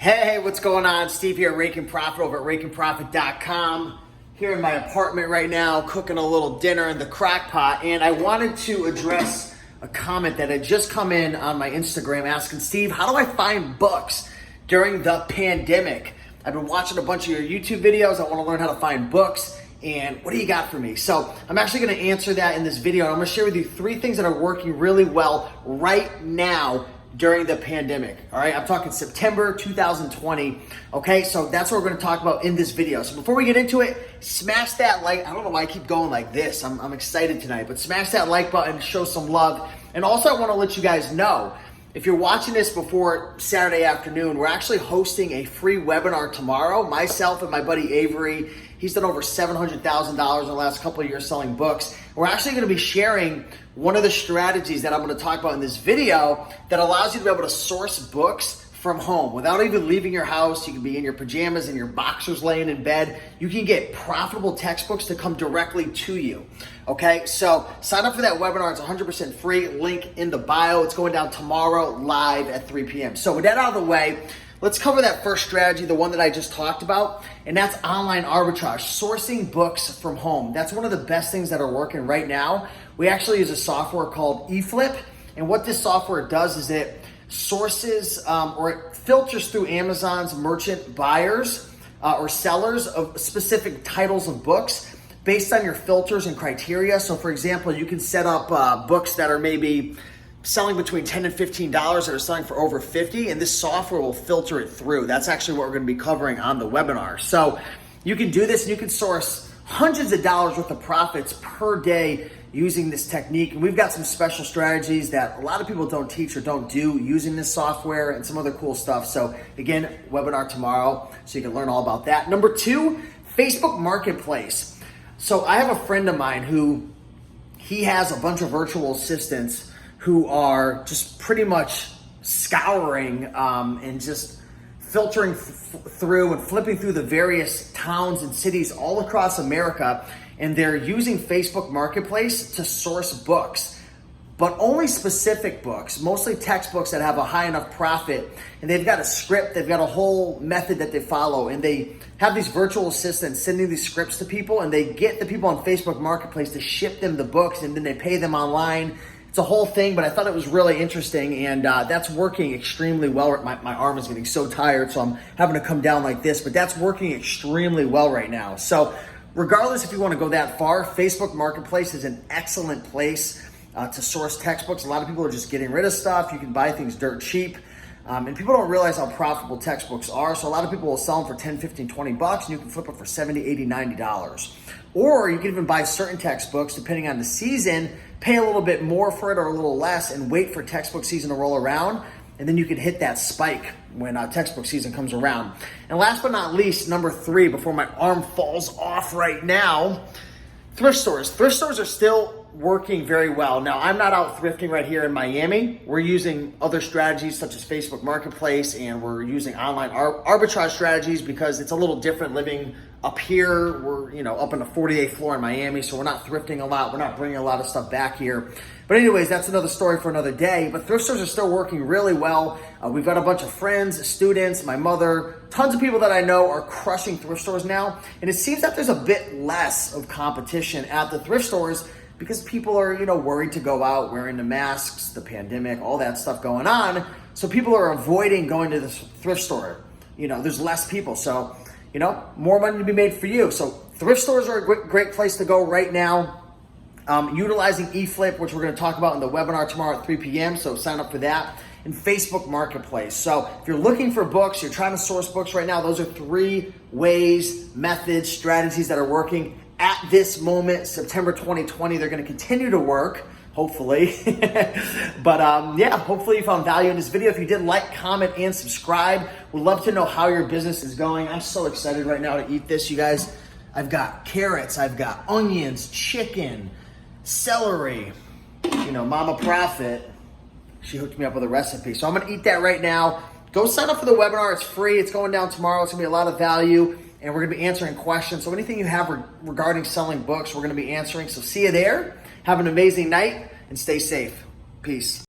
Hey, what's going on? Steve here at Rake and Profit over at rakeandprofit.com. Here in my apartment right now, cooking a little dinner in the crock pot, and I wanted to address a comment that had just come in on my Instagram asking, Steve, how do I find books during the pandemic? I've been watching a bunch of your YouTube videos. I want to learn how to find books, and what do you got for me? So I'm actually going to answer that in this video, and I'm going to share with you 3 things that are working really well right now during the pandemic. All right, I'm talking September 2020. Okay, so that's what we're going to talk about in this video. So before we get into it, smash that like. I don't know why I keep going like this. I'm excited tonight, but smash that like button, show some love. And also I want to let you guys know, if you're watching this before Saturday afternoon, we're actually hosting a free webinar tomorrow. Myself and my buddy Avery, he's done over $700,000 in the last couple of years selling books. We're actually going to be sharing one of the strategies that I'm going to talk about in this video that allows you to be able to source books from home without even leaving your house. You can be in your pajamas and your boxers laying in bed. You can get profitable textbooks to come directly to you. Okay, so sign up for that webinar. It's 100% free. Link in the bio. It's going down tomorrow live at 3 p.m. So with that out of the way, let's cover that first strategy, the one that I just talked about, and that's online arbitrage, sourcing books from home. That's one of the best things that are working right now. We actually use a software called eFlip, and what this software does is it sources or it filters through Amazon's merchant buyers or sellers of specific titles of books based on your filters and criteria. So for example, you can set up books that are maybe selling between $10 and $15 that are selling for over $50, and this software will filter it through. That's actually what we're going to be covering on the webinar. So you can do this and you can source hundreds of dollars worth of profits per day using this technique. And we've got some special strategies that a lot of people don't teach or don't do using this software and some other cool stuff. So again, webinar tomorrow, so you can learn all about that. Number 2, Facebook Marketplace. So I have a friend of mine who he has a bunch of virtual assistants who are just pretty much scouring and just filtering through and flipping through the various towns and cities all across America, and they're using Facebook Marketplace to source books, but only specific books, mostly textbooks that have a high enough profit, and they've got a script, they've got a whole method that they follow, and they have these virtual assistants sending these scripts to people, and they get the people on Facebook Marketplace to ship them the books, and then they pay them online. It's a whole thing, but I thought it was really interesting, and that's working extremely well. My arm is getting so tired, so I'm having to come down like this, but that's working extremely well right now. So regardless if you want to go that far, Facebook Marketplace is an excellent place to source textbooks. A lot of people are just getting rid of stuff. You can buy things dirt cheap. And people don't realize how profitable textbooks are. So a lot of people will sell them for 10, 15, 20 bucks, and you can flip it for $70, $80, $90. Or you can even buy certain textbooks, depending on the season, pay a little bit more for it or a little less, and wait for textbook season to roll around. And then you can hit that spike when textbook season comes around. And last but not least, number 3, before my arm falls off right now, thrift stores. Thrift stores are still working very well. Now, I'm not out thrifting right here in Miami. We're using other strategies such as Facebook Marketplace, and we're using online arbitrage strategies because it's a little different living up here. We're up on the 48th floor in Miami, so we're not thrifting a lot. We're not bringing a lot of stuff back here. But anyways, that's another story for another day. But thrift stores are still working really well. We've got a bunch of friends, students, my mother, tons of people that I know are crushing thrift stores now. And it seems that there's a bit less of competition at the thrift stores because people are, worried to go out wearing the masks, the pandemic, all that stuff going on. So people are avoiding going to the thrift store. There's less people. So, more money to be made for you. So thrift stores are a great place to go right now. Utilizing eFlip, which we're going to talk about in the webinar tomorrow at 3 p.m. So sign up for that. And Facebook Marketplace. So if you're looking for books, you're trying to source books right now, those are 3 ways, methods, strategies that are working at this moment, September 2020. They're going to continue to work, hopefully. But yeah, hopefully you found value in this video. If you did, like, comment, and subscribe. We'd love to know how your business is going. I'm so excited right now to eat this, you guys. I've got carrots, I've got onions, chicken, celery. Mama Profit, she hooked me up with a recipe. So I'm going to eat that right now. Go sign up for the webinar. It's free. It's going down tomorrow. It's going to be a lot of value. And we're going to be answering questions. So anything you have regarding selling books, we're going to be answering. So see you there. Have an amazing night and stay safe. Peace.